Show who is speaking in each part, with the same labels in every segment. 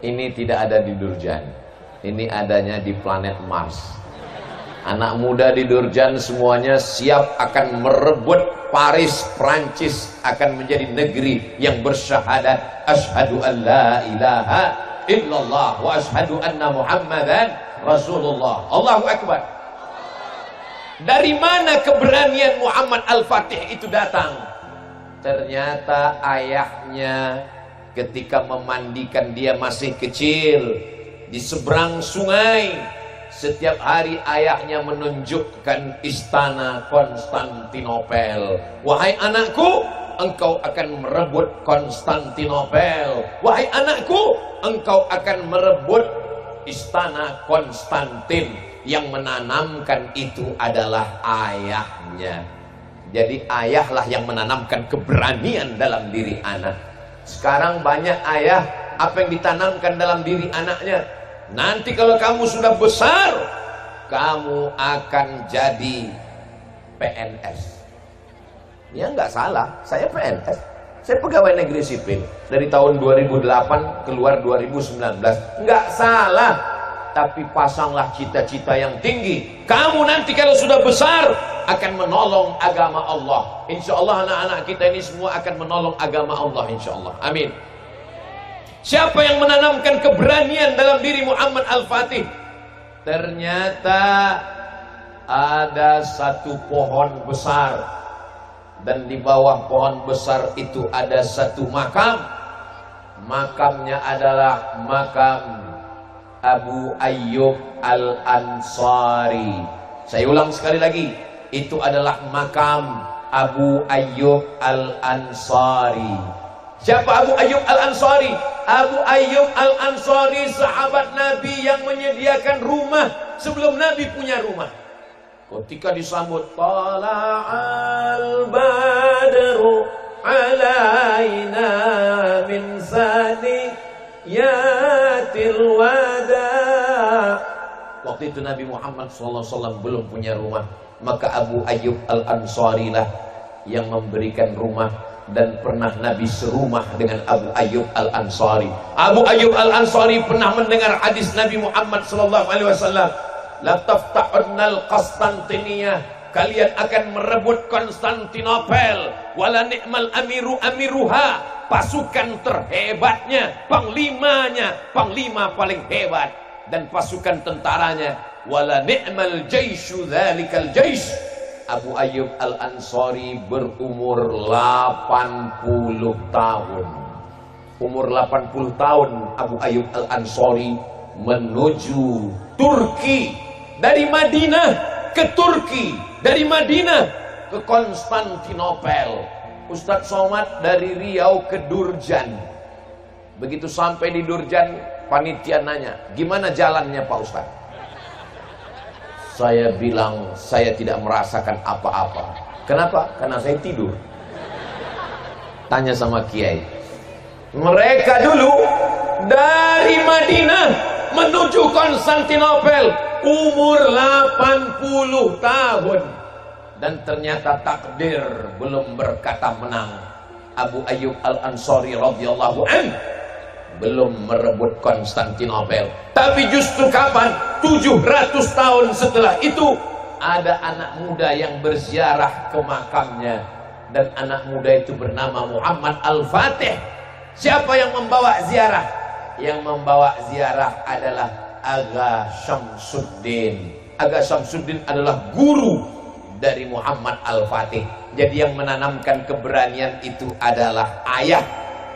Speaker 1: Ini tidak ada di Durjan. Ini adanya di planet Mars. Anak muda di Durjan semuanya siap akan merebut Paris, Prancis akan menjadi negeri yang bersyahadat asyhadu an la ilaha illallah wa asyhadu anna Muhammadan Rasulullah. Allahu Akbar. Dari mana keberanian Muhammad Al-Fatih itu datang? Ternyata ayahnya ketika memandikan dia masih kecil di seberang sungai, setiap hari ayahnya menunjukkan istana Konstantinopel. Wahai anakku, engkau akan merebut Konstantinopel. Wahai anakku, engkau akan merebut istana Konstantin. Yang menanamkan itu adalah ayahnya. Jadi ayahlah yang menanamkan keberanian dalam diri anak. Sekarang banyak ayah, apa yang ditanamkan dalam diri anaknya? Nanti kalau kamu sudah besar, kamu akan jadi PNS. Ya nggak salah, saya PNS. Saya pegawai negeri sipil. Dari tahun 2008 keluar 2019. Nggak salah. Tapi pasanglah cita-cita yang tinggi. Kamu nanti kalau sudah besar akan menolong agama Allah. Insya Allah anak-anak kita ini semua akan menolong agama Allah, insya Allah. Amin. Siapa yang menanamkan keberanian dalam diri Muhammad Al-Fatih? Ternyata ada satu pohon besar, dan di bawah pohon besar itu ada satu makam. Makamnya adalah makam Abu Ayyub Al-Ansari. Saya ulang sekali lagi, itu adalah makam Abu Ayyub Al-Ansari. Siapa Abu Ayyub Al-Ansari? Abu Ayyub Al-Ansari sahabat Nabi yang menyediakan rumah sebelum Nabi punya rumah. Ketika disambut Tala'al badru alaina min saniyatil wada. Waktu itu Nabi Muhammad SAW belum punya rumah. Maka Abu Ayyub Al-Ansari lah yang memberikan rumah. Dan pernah Nabi serumah dengan Abu Ayyub Al-Ansari. Abu Ayyub Al-Ansari pernah mendengar hadis Nabi Muhammad SAW. La tafta'unnal Konstantiniyah, kalian akan merebut Konstantinopel. Wala ni'mal amiru amiruha, pasukan terhebatnya, panglimanya, panglima paling hebat. Dan pasukan tentaranya, wala ni'mal jaishu dzalikal jais. Abu Ayyub Al-Ansari berumur 80 tahun. Umur 80 tahun Abu Ayyub Al-Ansari menuju Turki. Dari Madinah ke Turki, dari Madinah ke Konstantinopel. Ustadz Somad dari Riau ke Durjan. Begitu sampai di Durjan, panitia nanya, gimana jalannya Pak Ustadz? Saya bilang, saya tidak merasakan apa-apa. Kenapa? Karena saya tidur. Tanya sama Kiai. Mereka dulu dari Madinah menuju Konstantinopel umur 80 tahun. Dan ternyata takdir belum berkata menang. Abu Ayyub Al-Ansari radhiyallahu anhu belum merebut Konstantinopel. Tapi justru kapan? 700 tahun setelah itu ada anak muda yang berziarah ke makamnya. Dan anak muda itu bernama Muhammad Al-Fatih. Siapa yang membawa ziarah? Yang membawa ziarah adalah Aga Syamsuddin. Aga Syamsuddin adalah guru dari Muhammad Al-Fatih. Jadi yang menanamkan keberanian itu adalah ayah.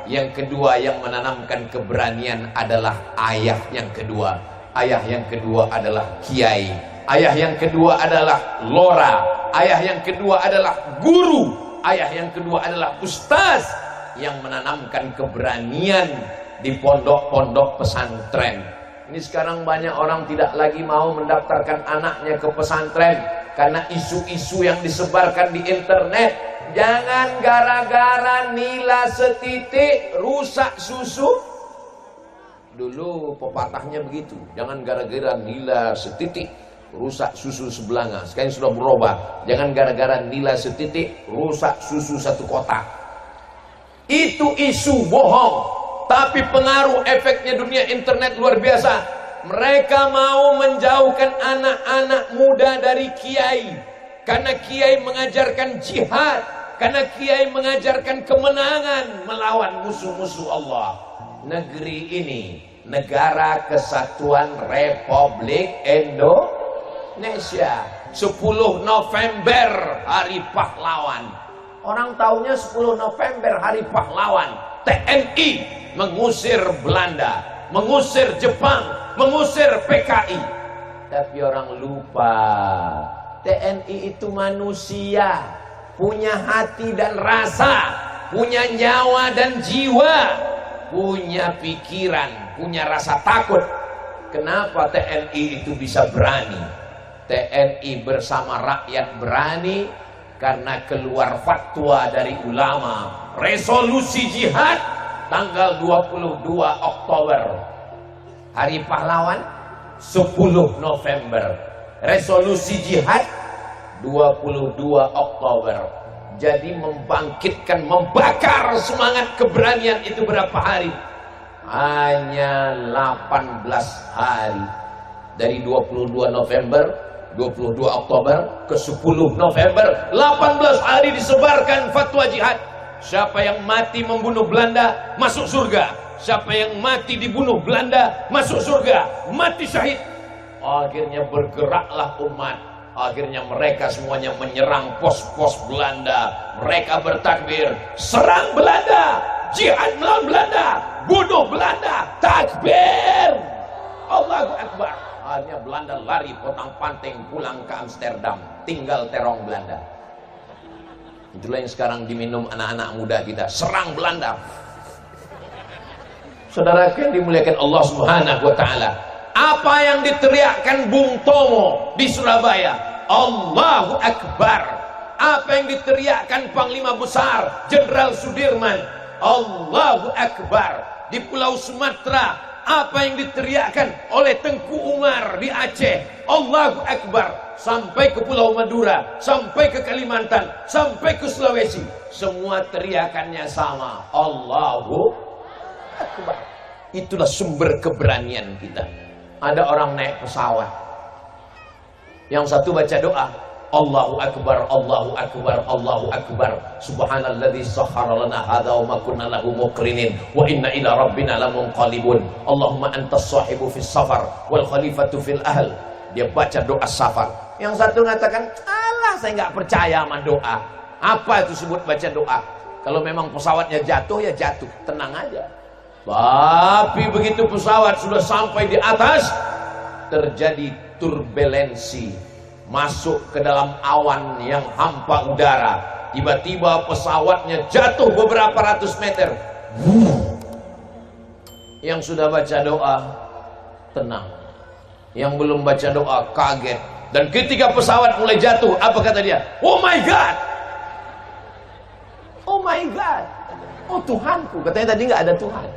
Speaker 1: Yang kedua yang menanamkan keberanian adalah ayah yang kedua. Ayah yang kedua adalah kiai. Ayah yang kedua adalah lora. Ayah yang kedua adalah guru. Ayah yang kedua adalah ustaz yang menanamkan keberanian di pondok-pondok pesantren. Ini sekarang banyak orang tidak lagi mau mendaftarkan anaknya ke pesantren karena isu-isu yang disebarkan di internet. Jangan gara-gara nila setitik rusak susu. Dulu pepatahnya begitu. Jangan gara-gara nila setitik rusak susu sebelanga. Sekarang sudah berubah. Jangan gara-gara nila setitik rusak susu satu kotak. Itu isu bohong. tapi pengaruh efeknya dunia internet luar biasa. Mereka mau menjauhkan anak-anak muda dari kiai, karena kiai mengajarkan jihad, karena kiai mengajarkan kemenangan melawan musuh-musuh Allah. Negeri ini Negara Kesatuan Republik Indonesia. 10 November Hari Pahlawan. Orang tahunya 10 November Hari Pahlawan. TNI mengusir Belanda, mengusir Jepang, mengusir PKI. Tapi orang lupa, TNI itu manusia, punya hati dan rasa, punya nyawa dan jiwa, punya pikiran, punya rasa takut. Kenapa TNI itu bisa berani? TNI bersama rakyat berani karena keluar fatwa dari ulama, resolusi jihad tanggal 22 Oktober. Hari Pahlawan 10 November. Resolusi jihad 22 Oktober. Jadi membangkitkan, membakar semangat keberanian itu berapa hari? Hanya 18 hari. Dari 22 November, 22 Oktober ke 10 November, 18 hari disebarkan fatwa jihad. Siapa yang mati membunuh Belanda masuk surga. Siapa yang mati dibunuh Belanda masuk surga, mati syahid. Akhirnya bergeraklah umat. Akhirnya mereka semuanya menyerang pos-pos Belanda. Mereka bertakbir, serang Belanda, jihad melawan Belanda, bunuh Belanda, takbir, Allahu Akbar. Akhirnya Belanda lari potang-panting pulang ke Amsterdam, tinggal terong Belanda. Itulah yang sekarang diminum anak-anak muda kita, serang Belanda. Saudara yang dimuliakan Allah Subhanahu wa taala, apa yang diteriakkan Bung Tomo di Surabaya, Allahu Akbar. Apa yang diteriakkan Panglima Besar Jenderal Sudirman, Allahu Akbar. Di Pulau Sumatera, apa yang diteriakkan oleh Tengku Umar di Aceh, Allahu Akbar. Sampai ke Pulau Madura, sampai ke Kalimantan, sampai ke Sulawesi, semua teriakannya sama, Allahu Akbar. Itulah sumber keberanian kita. Ada orang naik pesawat, yang satu baca doa, Allahu Akbar, Allahu Akbar, Allahu Akbar, Subhanalladzi sakhkhara lana hadza wa ma kunna lahu muqrinin wa inna ila rabbina lamunqalibun. Allahumma antas sahibu fis safar wal khalifatu fil ahl. Dia baca doa safar. Yang satu mengatakan, alah saya nggak percaya sama doa. Apa itu sebut baca doa? Kalau memang pesawatnya jatuh, ya jatuh, tenang aja. Tapi begitu pesawat sudah sampai di atas, terjadi turbulensi, masuk ke dalam awan yang hampa udara. Tiba-tiba pesawatnya jatuh beberapa ratus meter. Yang sudah baca doa, tenang. Yang belum baca doa, kaget. Dan ketika pesawat mulai jatuh, apa kata dia? Oh my God! Oh my God! Oh Tuhanku! Katanya tadi nggak ada Tuhan.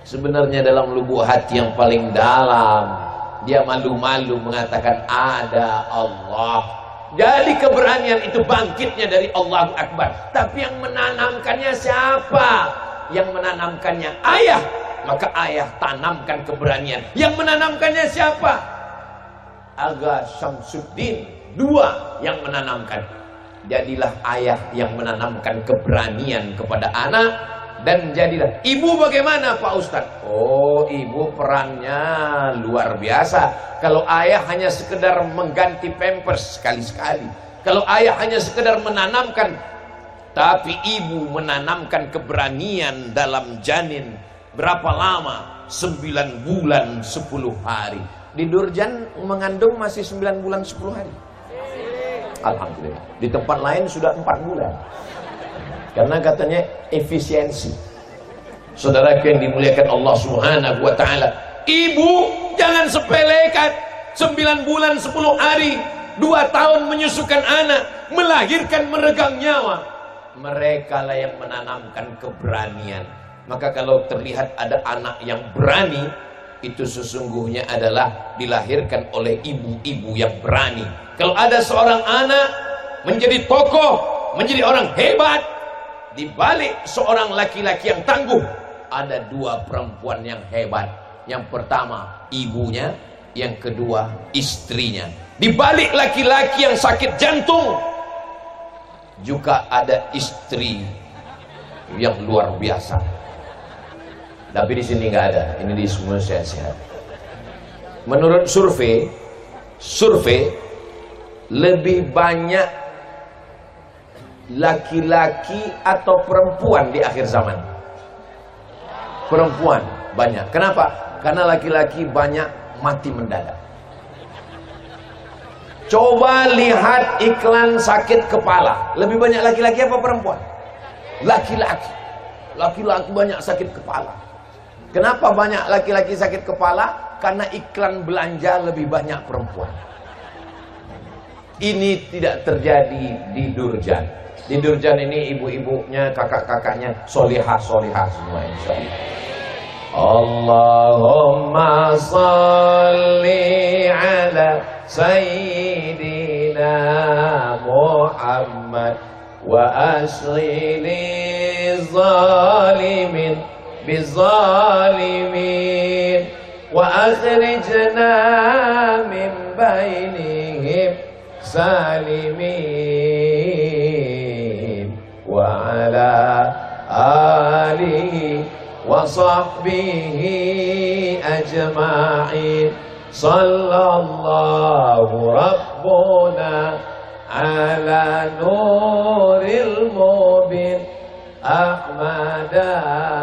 Speaker 1: Sebenarnya dalam lubuk hati yang paling dalam, dia malu-malu mengatakan ada Allah. Jadi keberanian itu bangkitnya dari Allahu Akbar. Tapi yang menanamkannya siapa? Yang menanamkannya ayah. Maka ayah tanamkan keberanian. Yang menanamkannya siapa? Aga Syamsuddin. Dua yang menanamkan. Jadilah ayah yang menanamkan keberanian kepada anak. Dan jadilah ibu. Bagaimana Pak Ustadz? Oh, ibu perannya luar biasa. Kalau ayah hanya sekedar mengganti pampers sekali-sekali, kalau ayah hanya sekedar menanamkan, tapi ibu menanamkan keberanian dalam janin. Berapa lama? 9 bulan 10 hari. Di Durjan mengandung masih 9 bulan 10 hari. Alhamdulillah. Di tempat lain sudah 4 bulan. Karena katanya efisiensi. Saudara yang dimuliakan Allah Subhanahu wa taala, ibu jangan sepelekan 9 bulan 10 hari, 2 tahun menyusukan anak, melahirkan, meregang nyawa. Mereka lah yang menanamkan keberanian. Maka kalau terlihat ada anak yang berani, itu sesungguhnya adalah dilahirkan oleh ibu-ibu yang berani. Kalau ada seorang anak menjadi tokoh, menjadi orang hebat, di balik seorang laki-laki yang tangguh, ada dua perempuan yang hebat. Yang pertama ibunya, yang kedua istrinya. Di balik laki-laki yang sakit jantung juga ada istri yang luar biasa. Tapi di sini nggak ada. Ini di semua sehat-sehat. Menurut survei lebih banyak laki-laki atau perempuan di akhir zaman? Perempuan banyak. Kenapa? Karena laki-laki banyak mati mendadak. Coba lihat iklan sakit kepala. Lebih banyak laki-laki apa perempuan? Laki-laki. Laki-laki banyak sakit kepala. Kenapa banyak laki-laki sakit kepala? Karena iklan belanja lebih banyak perempuan. Ini tidak terjadi di Durjan. Di Durjan ini ibu-ibunya, kakak-kakaknya solihah-solihah semua, insyaallah. Allahumma salli ala sayyidina Muhammad wa asghili zalimin bizalimin wa akhrijna min bainihim salimin wa ala alihi wa sahbihi ajma'in. Sallallahu rabbuna ala nuril mubin Ahmad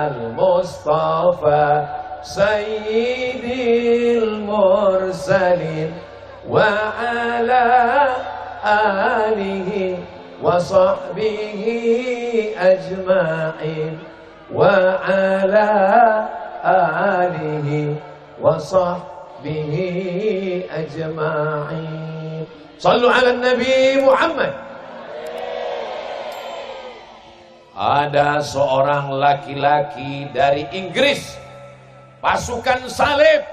Speaker 1: al-Mustafa sayyidil mursalin wa ala alihi wa sahbihi ajma'in wa ala alihi wa sahbihi ajma'in. Sallu ala Nabi Muhammad. Ada seorang laki-laki dari Inggris, pasukan salib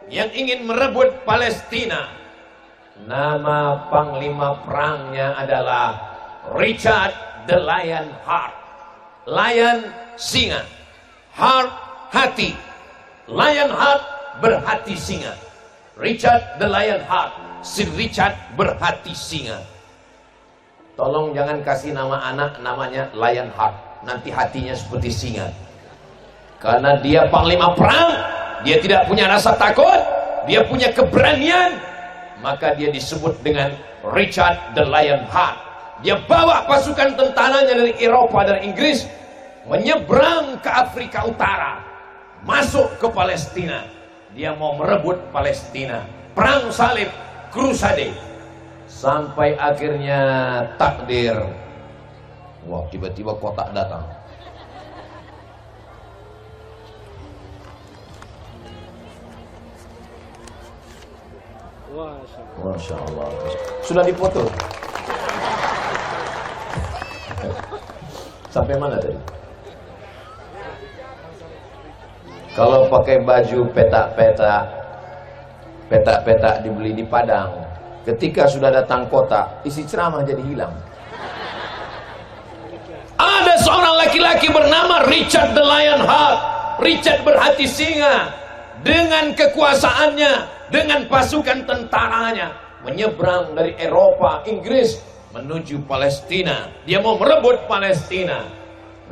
Speaker 1: yang ingin merebut Palestina. Nama panglima perangnya adalah Richard the Lion Heart. Lion singa, heart hati. Lion Heart berhati singa. Richard the Lion Heart, si Richard berhati singa. Tolong jangan kasih nama anak namanya Lion Heart, nanti hatinya seperti singa. Karena dia panglima perang, dia tidak punya rasa takut, dia punya keberanian, maka dia disebut dengan Richard the Lion Heart. Dia bawa pasukan tentaranya dari Eropa, dari Inggris, menyeberang ke Afrika Utara, masuk ke Palestina. Dia mau merebut Palestina. Perang salib, crusade. Sampai akhirnya takdir. Wah, tiba-tiba kotak datang. Masya Allah. Sudah dipoto. Sampai mana tadi? Kalau pakai baju petak-petak dibeli di Padang, ketika sudah datang kota, isi ceramah jadi hilang. Ada seorang laki-laki bernama Richard the Lion Heart. Richard berhati singa. Dengan kekuasaannya, dengan pasukan tentaranya, menyeberang dari Eropa, Inggris, menuju Palestina. Dia mau merebut Palestina.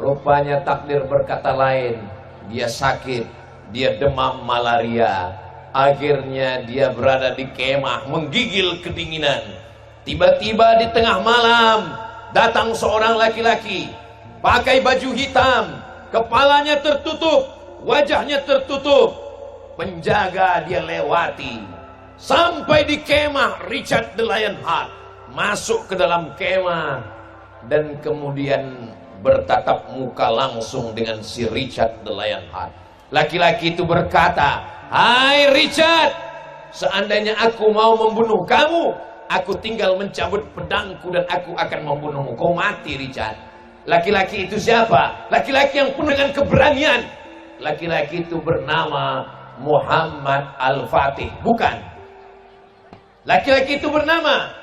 Speaker 1: Rupanya takdir berkata lain. Dia sakit, dia demam malaria. Akhirnya dia berada di kemah, menggigil kedinginan. Tiba-tiba di tengah malam datang seorang laki-laki, pakai baju hitam, kepalanya tertutup, wajahnya tertutup. Penjaga dia lewati, sampai di kemah Richard the Lion Heart, masuk ke dalam kemah dan kemudian bertatap muka langsung dengan si Richard the Lion Heart. Laki-laki itu berkata, "Hai Richard, seandainya aku mau membunuh kamu, aku tinggal mencabut pedangku dan aku akan membunuhmu. Kau mati, Richard." Laki-laki itu siapa? Laki-laki yang penuh dengan keberanian. Laki-laki itu bernama Muhammad Al-Fatih. Bukan. Laki-laki itu bernama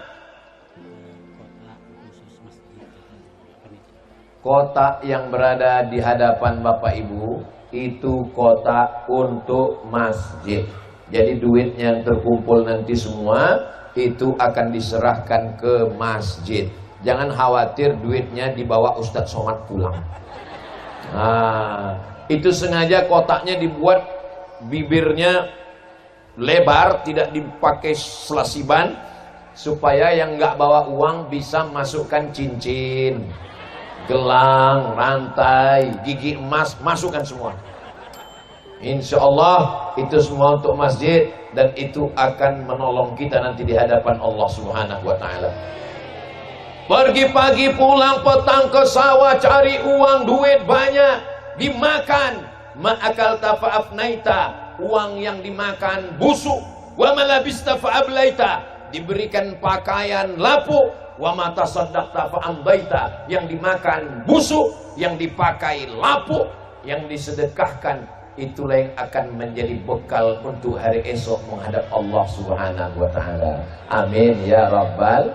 Speaker 1: kotak yang berada di hadapan Bapak Ibu itu kotak untuk masjid. Jadi duit yang terkumpul nanti semua itu akan diserahkan ke masjid. Jangan khawatir duitnya dibawa Ustadz Somad pulang. Nah, itu sengaja kotaknya dibuat bibirnya lebar, tidak dipakai selasiban, supaya yang nggak bawa uang bisa masukkan cincin, gelang, rantai, gigi emas, masukkan semua. Insya Allah itu semua untuk masjid, dan itu akan menolong kita nanti di hadapan Allah Subhanahu wa ta'ala. Pergi pagi pulang petang ke sawah cari uang, duit banyak, dimakan, ma'akal tafa'afnaita, uang yang dimakan busuk, wa malabista fa'ablaita, diberikan pakaian lapuk, wa mata saddaqta fa'ambaita, yang dimakan busuk, yang dipakai lapuk, yang disedekahkan, itulah yang akan menjadi bekal untuk hari esok menghadap Allah Subhanahu wa ta'ala. Amin ya rabbal